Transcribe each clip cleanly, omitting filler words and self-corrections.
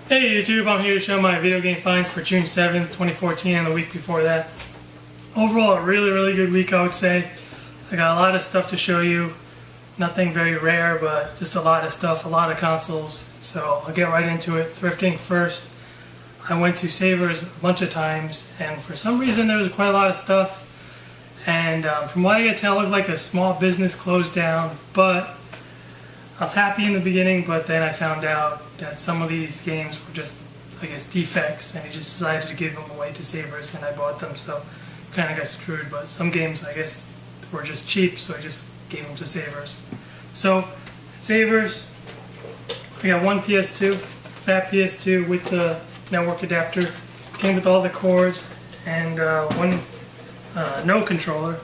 Hey YouTube, I'm here to show my video game finds for June 7th, 2014 and the week before that. Overall, a really good week, I would say. I got a lot of stuff to show you. Nothing very rare, but just a lot of stuff, a lot of consoles. So I'll get right into it. Thrifting first. I went to Savers a bunch of times, and for some reason there was quite a lot of stuff. And from what I could tell, it looked like a small business closed down, but I was happy in the beginning, but then I found out that some of these games were just, I guess, defects, and he just decided to give them away to Savers, and I bought them, so kind of got screwed. But some games, I guess, were just cheap, so I just gave them to Savers. So, at Savers, I got one PS2, fat PS2 with the network adapter. Came with all the cords, and one no controller.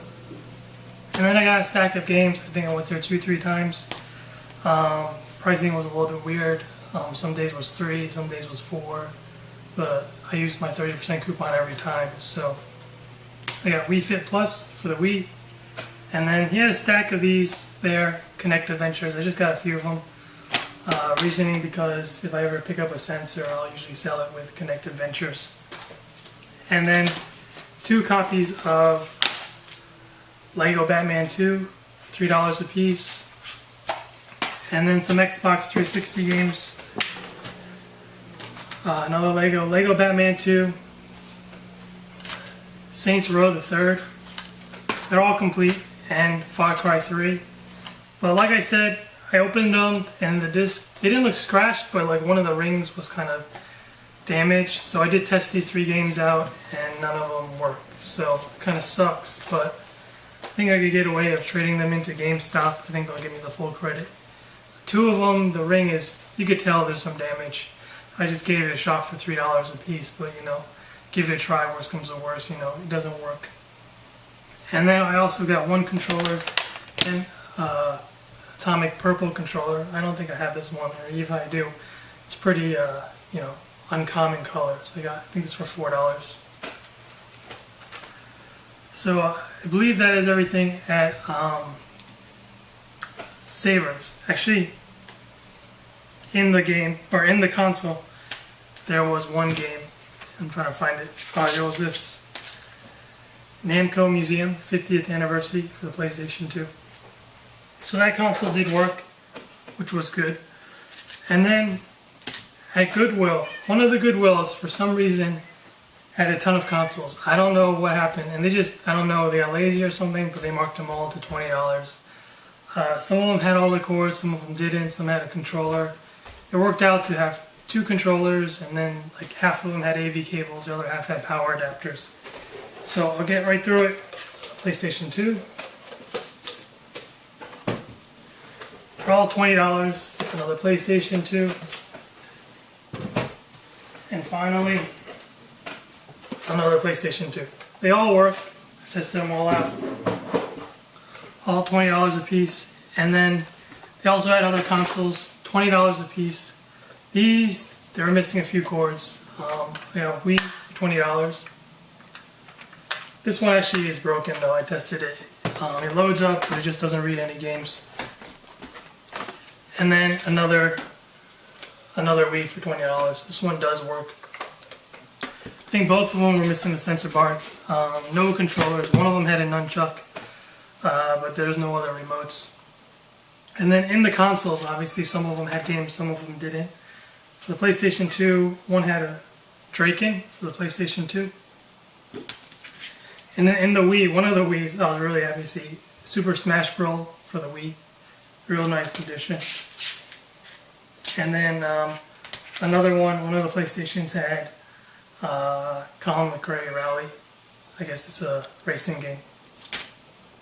And then I got a stack of games. I think I went there 2-3 times. Pricing was a little bit weird. Some days was 3, some days was 4, but I used my 30% coupon every time. So I got Wii Fit Plus for the Wii, and then he had a stack of these there, Connect Adventures. I just got a few of them. Reasoning because if I ever pick up a sensor, I'll usually sell it with Connect Adventures. And then 2 copies of Lego Batman 2, $3 a piece. And then some Xbox 360 games. Another Lego Batman 2, Saints Row the 3rd. They're all complete, and Far Cry 3. But like I said, I opened them and the disc, they didn't look scratched, but like one of the rings was kind of damaged. So I did test these 3 games out and none of them worked. So it kind of sucks, but I think I could get away of trading them into GameStop. I think they'll give me the full credit. 2 of them, the ring is, you could tell there's some damage. I just gave it a shot for $3 a piece, but you know, give it a try, worst comes to worst, you know, it doesn't work. And then I also got one controller, and Atomic Purple controller. I don't think I have this one, or even if I do, it's pretty, you know, uncommon color. So I think it's for $4. So I believe that is everything at Savers. Actually, in the game, or in the console, there was one game. I'm trying to find it. There was this Namco Museum 50th anniversary for the PlayStation 2. So that console did work, which was good. And then at Goodwill, one of the Goodwills, for some reason, had a ton of consoles. I don't know what happened, and they just, I don't know, they got lazy or something, but they marked them all to $20. Some of them had all the cords, some of them didn't, some had a controller. It worked out to have 2 controllers, and then like half of them had AV cables, the other half had power adapters. So I'll get right through it. PlayStation 2. For all $20, another PlayStation 2. And finally, another PlayStation 2. They all work. I tested them all out. All $20 a piece. And then they also had other consoles, $20 a piece. These, they were missing a few cords. You know, Wii, $20. This one actually is broken though, I tested it. It loads up, but it just doesn't read any games. And then another Wii for $20. This one does work. I think both of them were missing the sensor bar. No controllers. One of them had a nunchuck, but there's no other remotes. And then in the consoles, obviously some of them had games, some of them didn't. For the PlayStation 2, one had a Draken for the PlayStation 2. And then in the Wii, one of the Wiis, I was really happy to see Super Smash Bros. For the Wii. Real nice condition. And then another one of the PlayStations had Colin McRae Rally. I guess it's a racing game.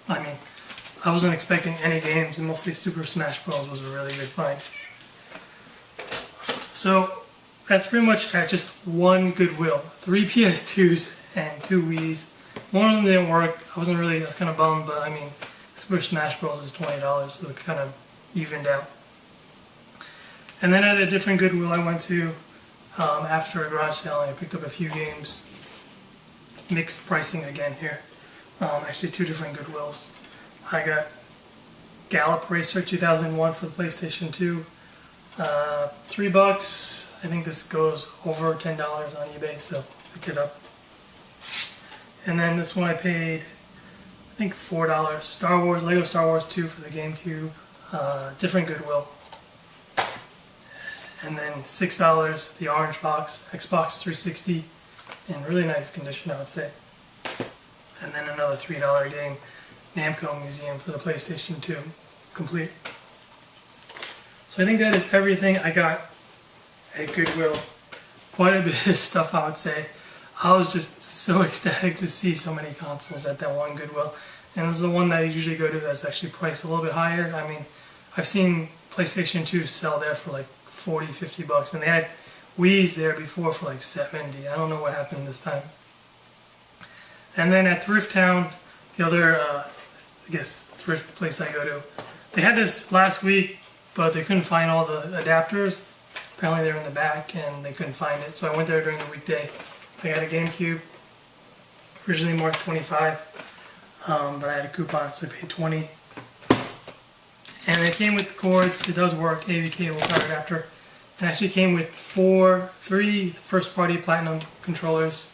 I mean, I wasn't expecting any games, and mostly Super Smash Bros. Was a really good find. So that's pretty much at just one Goodwill. 3 PS2s and 2 Wiis. One of them didn't work. I was kind of bummed, but I mean, Super Smash Bros. Is $20, so it kind of evened out. And then at a different Goodwill I went to after a garage sale, and I picked up a few games. Mixed pricing again here. Actually 2 different Goodwills. I got Gallop Racer 2001 for the PlayStation 2. $3. I think this goes over $10 on eBay, so picked it up. And then this one I paid, I think $4. Lego Star Wars 2 for the GameCube, different Goodwill. And then $6, the orange box, Xbox 360, in really nice condition, I would say. And then another $3 game, Namco Museum for the PlayStation 2, complete. So I think that is everything I got at Goodwill. Quite a bit of stuff, I would say. I was just so ecstatic to see so many consoles at that one Goodwill. And this is the one that I usually go to that's actually priced a little bit higher. I mean, I've seen PlayStation 2 sell there for like 40, 50 bucks. And they had Wii's there before for like 70. I don't know what happened this time. And then at Thrift Town, the other, I guess, thrift place I go to, they had this last week, but they couldn't find all the adapters. Apparently they're in the back and they couldn't find it. So I went there during the weekday. I got a GameCube, originally marked 25, but I had a coupon, so I paid 20. And it came with the cords. It does work, AV cable, power adapter. It actually came with three first-party Platinum controllers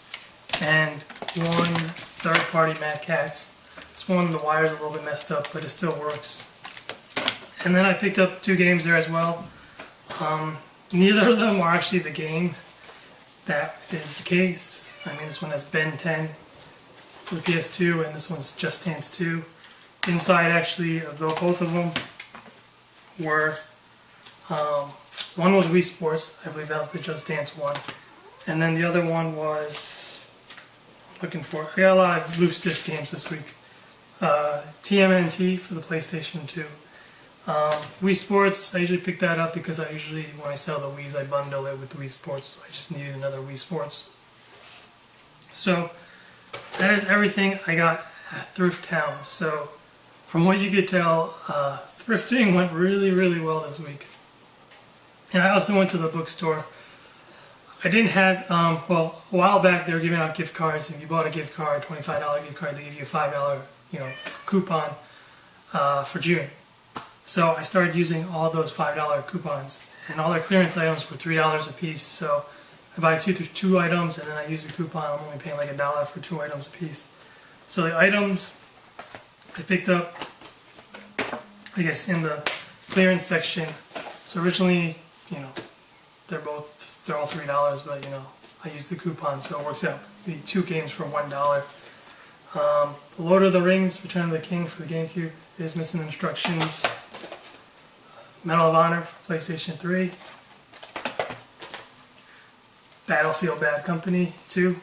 and one third-party Mad Catz. This one, the wire's a little bit messed up, but it still works. And then I picked up 2 games there as well. Neither of them are actually the game. That is the case. I mean, this one has Ben 10 for the PS2, and this one's Just Dance 2. Inside, actually, both of them were, one was Wii Sports, I believe that was the Just Dance one, and then the other one was, I got a lot of loose disc games this week. TMNT for the PlayStation 2. Wii Sports, I usually pick that up because when I sell the Wii's, I bundle it with the Wii Sports. So I just needed another Wii Sports. So that is everything I got at Thrift Town. So from what you could tell, thrifting went really, really well this week. And I also went to the bookstore. I didn't have, well, a while back they were giving out gift cards. If you bought a gift card, $25 gift card, they give you a $5, coupon for June. So I started using all those $5 coupons, and all their clearance items were $3 a piece. So I buy two items, and then I use the coupon. I'm only paying like $1 for 2 items a piece. So the items I picked up, I guess, in the clearance section. So originally, they're all $3, but I used the coupon, so it works out. The 2 games for $1. The Lord of the Rings: Return of the King for the GameCube is missing instructions. Medal of Honor for PlayStation 3. Battlefield Bad Company 2.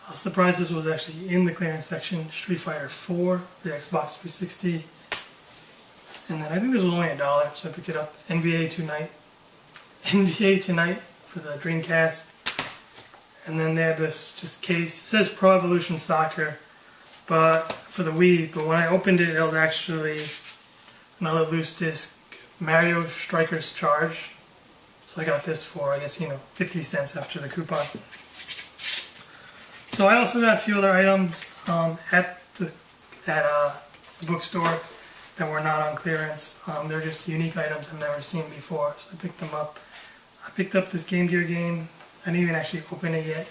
I was surprised this was actually in the clearance section. Street Fighter 4 for the Xbox 360. And then I think this was only $1, so I picked it up. NBA Tonight for the Dreamcast. And then they have this just case. It says Pro Evolution Soccer, but for the Wii. But when I opened it, it was actually another loose disc, Mario Strikers Charge. So I got this for, I guess, 50 cents after the coupon. So I also got a few other items at the bookstore that were not on clearance. They're just unique items I've never seen before, so I picked them up. I picked up this Game Gear game. I didn't even actually open it yet.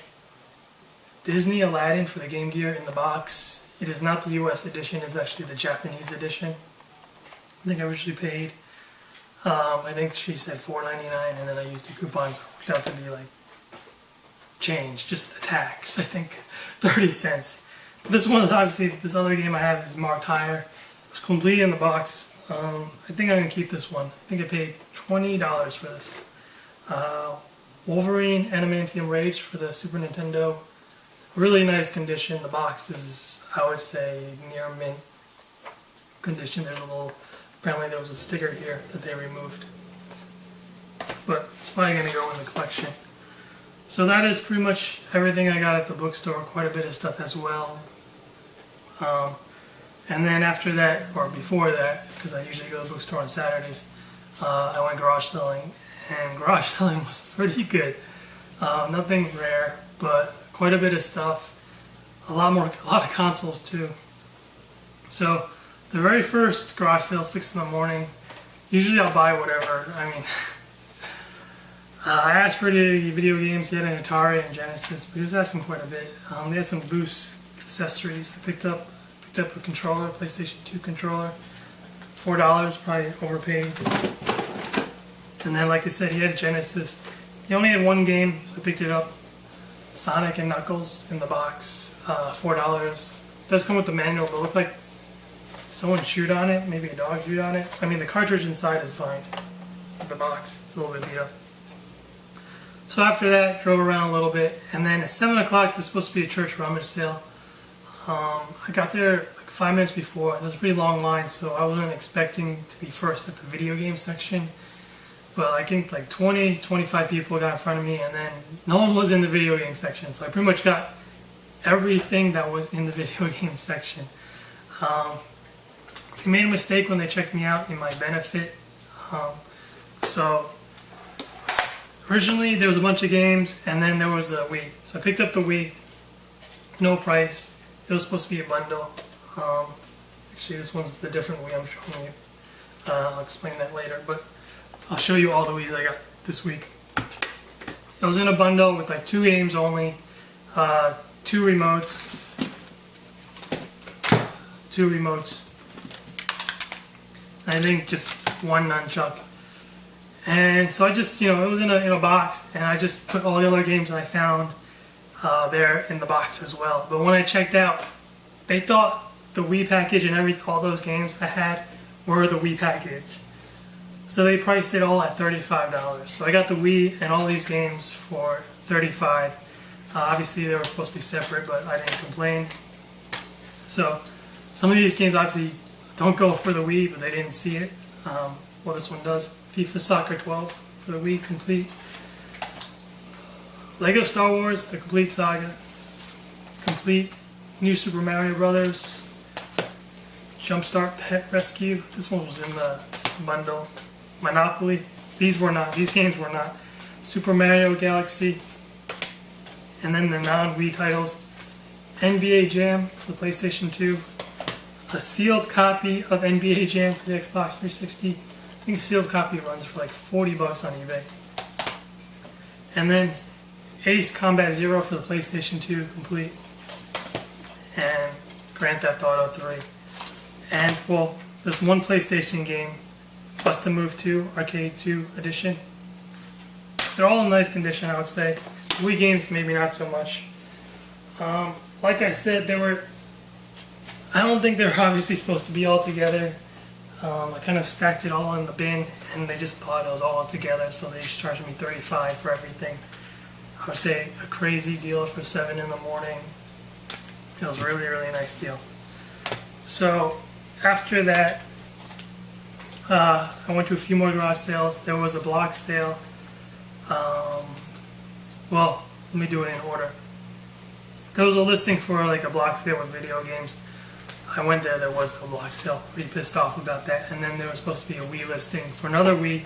Disney Aladdin for the Game Gear in the box. It is not the US edition, it's actually the Japanese edition. I think I originally paid, I think she said $4.99, and then I used a coupon, so it worked out to be like change, just the tax, I think 30 cents. But this one is obviously, this other game I have is marked higher. It was complete in the box. I think I'm going to keep this one. I think I paid $20 for this. Wolverine Adamantium Rage for the Super Nintendo. Really nice condition. The box is, I would say, near mint condition. There's a little, apparently there was a sticker here that they removed. But it's probably going to go in the collection. So that is pretty much everything I got at the bookstore. Quite a bit of stuff as well. And then after that, or before that, because I usually go to the bookstore on Saturdays, I went garage selling. And garage selling was pretty good. Nothing rare, but quite a bit of stuff. A lot of consoles too. So the very first garage sale, 6 in the morning. Usually I'll buy whatever. I mean, I asked for the video games. He had an Atari and Genesis, but he was asking quite a bit. They had some loose accessories. I picked up a controller, PlayStation 2 controller, $4, probably overpaid. And then, like I said, he had Genesis. He only had one game, so I picked it up. Sonic and Knuckles in the box, $4. It does come with the manual, but it looked like someone chewed on it, maybe a dog chewed on it. I mean, the cartridge inside is fine. The box is a little bit beat up. So after that, drove around a little bit, and then at 7 o'clock, there's supposed to be a church rummage sale. I got there like 5 minutes before, and it was a pretty long line, so I wasn't expecting to be first at the video game section. But I think like 20, 25 people got in front of me, and then no one was in the video game section, so I pretty much got everything that was in the video game section. They made a mistake when they checked me out in my benefit. So originally there was a bunch of games, and then there was the Wii. So I picked up the Wii, no price. It was supposed to be a bundle. Actually, this one's the different Wii I'm showing you. I'll explain that later, but I'll show you all the Wiis I got this week. It was in a bundle with like 2 games only, 2 remotes, I think just 1 nunchuck. And so I just, it was in a box, and I just put all the other games that I found there in the box as well. But when I checked out, they thought the Wii package and all those games I had were the Wii package. So they priced it all at $35. So I got the Wii and all these games for $35. Obviously they were supposed to be separate, but I didn't complain. So some of these games obviously don't go for the Wii, but they didn't see it. Well, this one does. FIFA Soccer 12 for the Wii complete. Lego Star Wars, the complete saga. Complete. New Super Mario Brothers. Jumpstart Pet Rescue. This one was in the bundle. Monopoly. These were not. These games were not. Super Mario Galaxy. And then the non-Wii titles. NBA Jam for the PlayStation 2. A sealed copy of NBA Jam for the Xbox 360. I think a sealed copy runs for like $40 on eBay. And then Ace Combat Zero for the PlayStation 2 complete. And Grand Theft Auto 3. And, well, there's one PlayStation game, Bust a Move 2, Arcade 2 Edition. They're all in nice condition, I would say. Wii games, maybe not so much. Like I said, I don't think they're obviously supposed to be all together. I kind of stacked it all in the bin, and they just thought it was all together, so they just charged me $35 for everything. I would say a crazy deal for 7 in the morning. It was a really, really nice deal. So after that, I went to a few more garage sales. There was a block sale. Well, let me do it in order. There was a listing for like a block sale with video games. I went there was no block sale. Pretty pissed off about that. And then there was supposed to be a Wii listing for another Wii.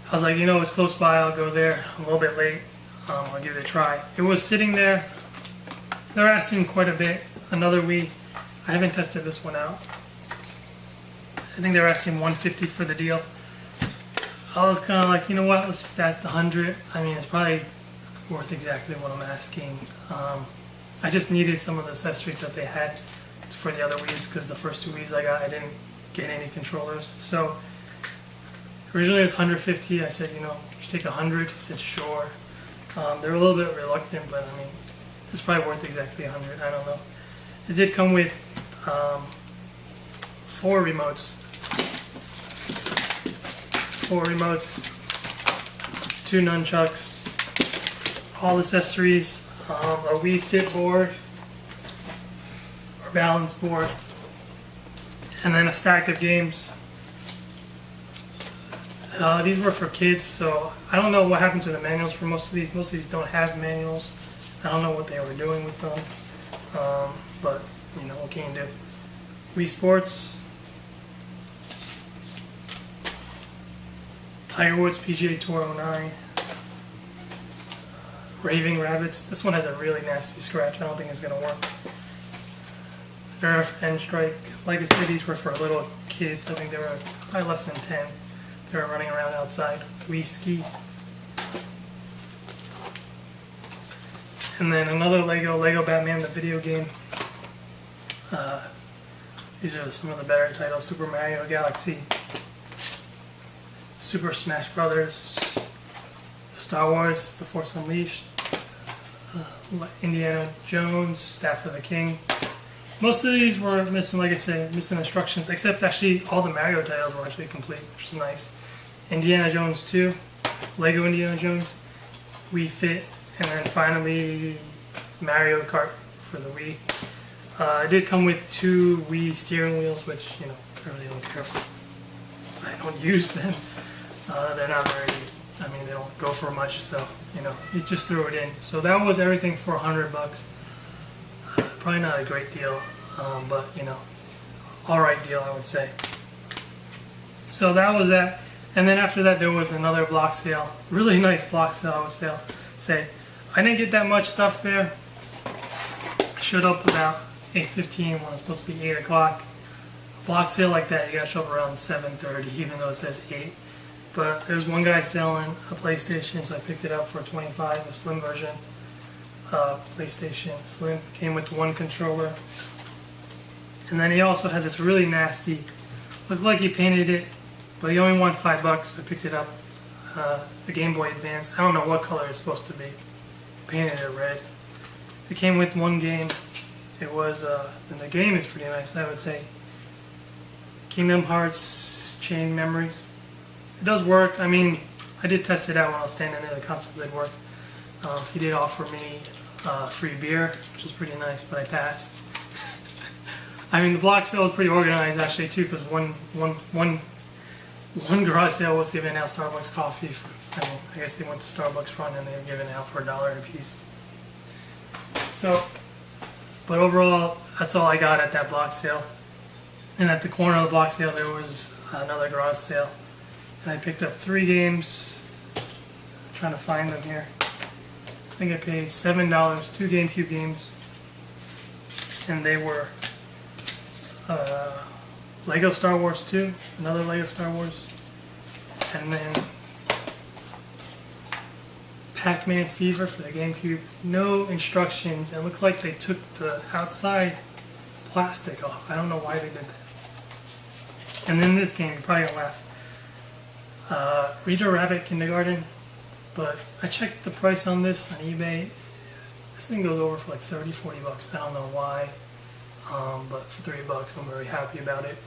I was like, it's close by, I'll go there. I'm a little bit late. I'll give it a try. It was sitting there. They're asking quite a bit. Another Wii. I haven't tested this one out. I think they were asking $150 for the deal. I was kind of like, you know what? Let's just ask the $100. I mean, it's probably worth exactly what I'm asking. I just needed some of the accessories that they had for the other Wiis, because the first 2 Wiis I got, I didn't get any controllers. So originally it was $150. I said, should take $100. He said, sure. They were a little bit reluctant, but I mean, it's probably worth exactly $100. I don't know. It did come with 4 remotes. 4 remotes, 2 nunchucks, all accessories, a Wii Fit board, or balance board, and then a stack of games. These were for kids, so I don't know what happened to the manuals for most of these. Most of these don't have manuals. I don't know what they were doing with them, but what can you do? Wii Sports, Tiger Woods PGA Tour 09, Raving Rabbits. This one has a really nasty scratch. I don't think it's going to work. Nerf and Strike. Like I said, these were for little kids. I think they were probably less than 10. They were running around outside. Wii Ski. And then another Lego Batman, the video game. These are some of the better titles: Super Mario Galaxy, Super Smash Brothers, Star Wars: The Force Unleashed, Indiana Jones, Staff of the King. Most of these were missing, like I said, missing instructions, except actually all the Mario titles were actually complete, which is nice. Indiana Jones 2, Lego Indiana Jones, Wii Fit, and then finally Mario Kart for the Wii. It did come with 2 Wii steering wheels, which, you know, I really don't care for. I don't use them. They're not very, I mean, they don't go for much, so, you know, you just throw it in. So that was everything for $100. Probably not a great deal, but, you know, alright deal, I would say. So that was that. And then after that, there was another block sale. Really nice block sale, I would say. I didn't get that much stuff there. I showed up about 8:15 when it was supposed to be 8 o'clock. Block sale like that, you gotta show up around 7:30, even though it says 8. But there's one guy selling a PlayStation, so I picked it up for $25, a slim version. PlayStation Slim. Came with 1 controller. And then he also had this really nasty, looked like he painted it, but he only wanted $5, so I picked it up. The Game Boy Advance. I don't know what color it's supposed to be. Painted it red. It came with 1 game. It was, and the game is pretty nice, I would say. Kingdom Hearts Chain Memories. It does work. I mean, I did test it out when I was standing there. The console did work. He did offer me free beer, which is pretty nice, but I passed. I mean, the block sale was pretty organized actually too, because one garage sale was giving out Starbucks coffee. I mean, I guess they went to Starbucks front and they were giving it out for $1 a piece. So, but overall, that's all I got at that block sale. And at the corner of the block sale, there was another garage sale, and I picked up 3 games. I'm trying to find them here. I think I paid $7, 2 GameCube games, and they were Lego Star Wars 2, another Lego Star Wars, and then Pac-Man Fever for the GameCube. No instructions. It looks like they took the outside plastic off. I don't know why they did that. And then this game, you're probably gonna laugh. Rita Rabbit Kindergarten. But I checked the price on this on eBay. This thing goes over for like 30, 40 bucks. I don't know why. But for 30 bucks, I'm very happy about it.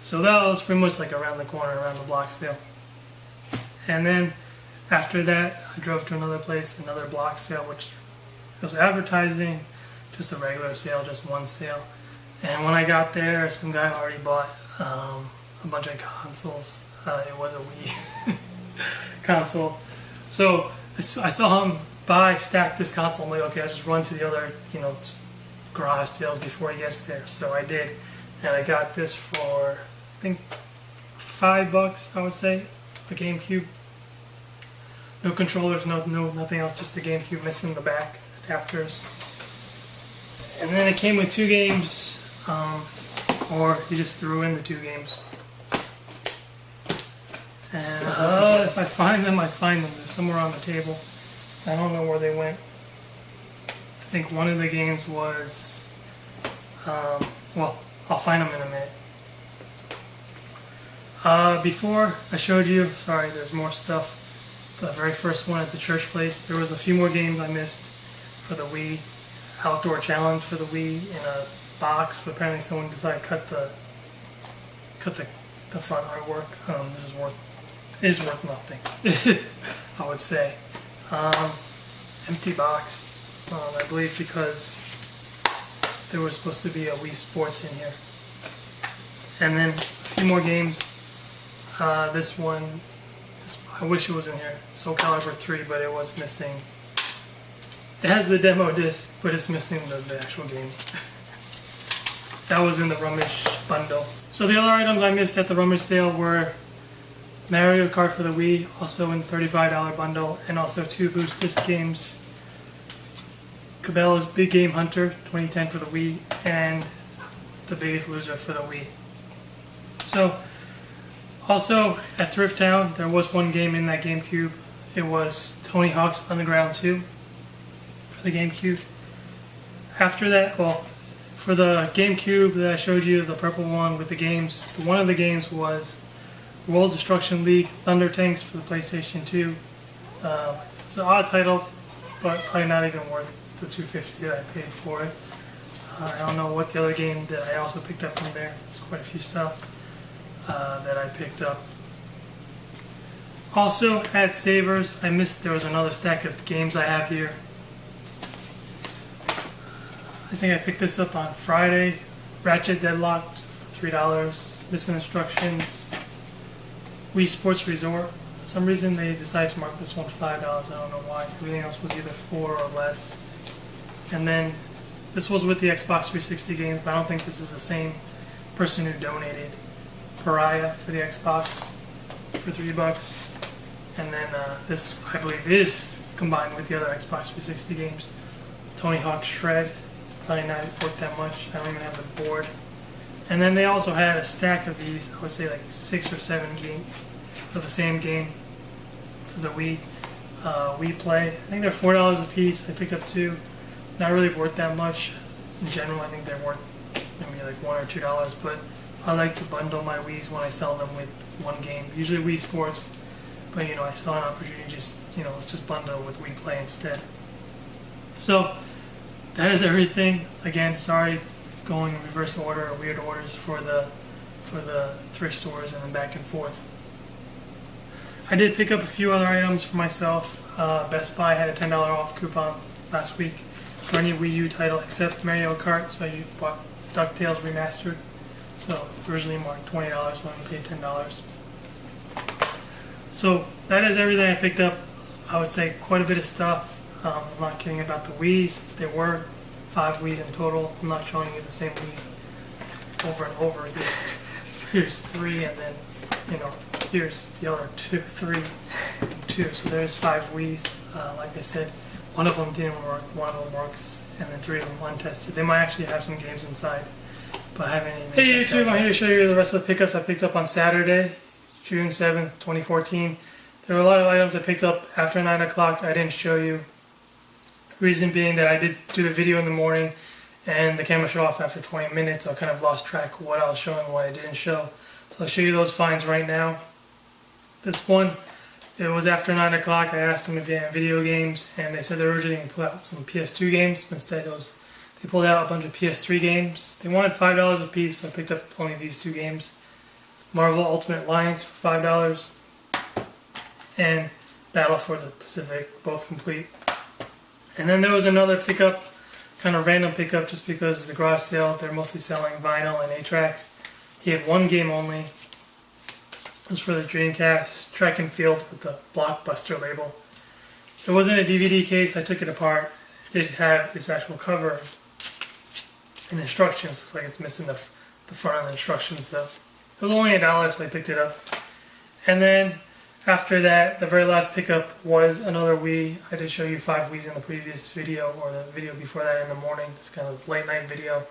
So that was pretty much like around the corner, around the block sale. And then after that, I drove to another place, another block sale, which was advertising, just a regular sale, just 1 sale. And when I got there, some guy already bought a bunch of consoles. It was a Wii console. So I saw him stack this console. I'm like, okay, I'll just run to the other, you know, garage sales before he gets there. So I did, and I got this for, I think, $5, I would say, a GameCube. No controllers, nothing else, just the GameCube missing the back adapters. And then it came with 2 games, or he just threw in the 2 games. And if I find them, I find them. They're somewhere on the table. I don't know where they went. I think one of the games was, well, I'll find them in a minute. Before I showed you, sorry, there's more stuff. The very first one at the church place, there was a few more games I missed for the Wii. Outdoor challenge for the Wii in a box, but apparently someone decided to cut the front artwork. This is worth nothing, I would say. Empty box, I believe, because there was supposed to be a Wii Sports in here. And then a few more games. This one, I wish it was in here. Soul Calibur 3, but it was missing. It has the demo disc, but it's missing the actual game. That was in the Rummage bundle. So the other items I missed at the Rummage sale were Mario Kart for the Wii, also in the $35 bundle, and also 2 Boost Disc games. Cabela's Big Game Hunter 2010 for the Wii, and The Biggest Loser for the Wii. So, also at Thrift Town, there was one game in that GameCube. it was Tony Hawk's Underground 2 for the GameCube. After that, well, for the GameCube that I showed you, the purple one with the games, one of the games was World Destruction League Thunder Tanks for the PlayStation 2. It's an odd title, but probably not even worth the $250 that I paid for it. I don't know what the other game that I also picked up from there. There's quite a few stuff that I picked up. Also at Savers, I missed, there was another stack of games I have here. I think I picked this up on Friday. Ratchet Deadlocked for $3. Missing Instructions. Wii Sports Resort. For some reason they decided to mark this one $5. I don't know why. Everything else was either $4 or less. And then this was with the Xbox 360 games, but I don't think this is the same person who donated. Pariah for the Xbox for $3. And then this, I believe, is combined with the other Xbox 360 games. Tony Hawk Shred. Probably not worth that much. I don't even have the board. And then they also had a stack of these, I would say like 6 or 7 games of the same game for the Wii. Wii Play. I think they're $4 a piece. I picked up 2. Not really worth that much. In general, I think they're worth maybe like $1 or $2. But I like to bundle my Wiis when I sell them with one game. Usually Wii Sports. But I saw an opportunity to just, let's just bundle with Wii Play instead. So that is everything. Again, sorry going in reverse order or weird orders for the thrift stores and then back and forth. I did pick up a few other items for myself. Best Buy had a $10 off coupon last week for any Wii U title except Mario Kart, so I bought DuckTales Remastered. So originally marked $20, so I paid $10. So that is everything I picked up. I would say quite a bit of stuff. I'm not kidding about the Wiis. There were 5 Wiis in total. I'm not showing you the same Wiis over and over. Here's 3, and then here's the other 3, 2. So there's 5 Wiis. Like I said, one of them didn't work, one of them works, and then 3 of them untested. They might actually have some games inside, but I haven't even. Hey YouTube, I'm here to show you the rest of the pickups I picked up on Saturday, June 7th, 2014. There were a lot of items I picked up after 9 o'clock I didn't show you. Reason being that I did do the video in the morning and the camera shut off after 20 minutes, so I kind of lost track of what I was showing and what I didn't show. So I'll show you those finds right now. This one, it was after 9 o'clock. I asked them if they had video games, and they said they were originally going to pull out some PS2 games, but instead they pulled out a bunch of PS3 games. They wanted $5 a piece, so I picked up only these 2 games. Marvel Ultimate Alliance for $5, and Battle for the Pacific, both complete. And then there was another pickup, kind of random pickup, just because the garage sale, they're mostly selling vinyl and 8-tracks. He had 1 game only. It was for the Dreamcast, Track and Field with the Blockbuster label. It wasn't a DVD case, I took it apart. It did have its actual cover and instructions. Looks like it's missing the front of the instructions though. It was only $1, so I picked it up. And then after that, the very last pickup was another Wii. I did show you 5 Wiis in the previous video, or the video before that in the morning. It's kind of late night video.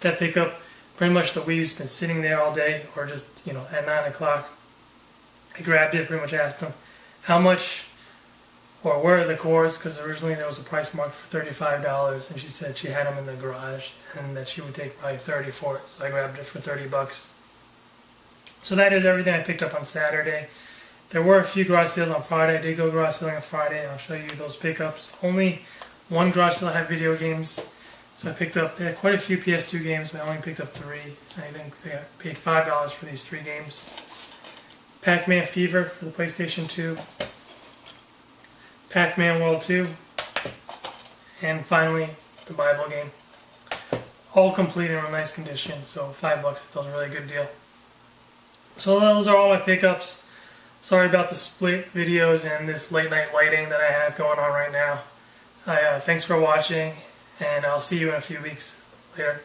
That pickup, pretty much the Wii's been sitting there all day, or just, at 9 o'clock. I grabbed it, pretty much asked them how much, or where are the cores, because originally there was a price mark for $35, and she said she had them in the garage, and that she would take probably $30 for it. So I grabbed it for $30. So that is everything I picked up on Saturday. There were a few garage sales on Friday. I did go garage selling on Friday. I'll show you those pickups. Only one garage sale had video games. So I picked up, they had quite a few PS2 games, but I only picked up 3. I think I paid $5 for these 3 games. Pac-Man Fever for the PlayStation 2. Pac-Man World 2. And finally, the Bible game. All complete and in nice condition, so $5 I thought was a really good deal. So those are all my pickups. Sorry about the split videos and this late night lighting that I have going on right now. Thanks for watching, and I'll see you in a few weeks. Later.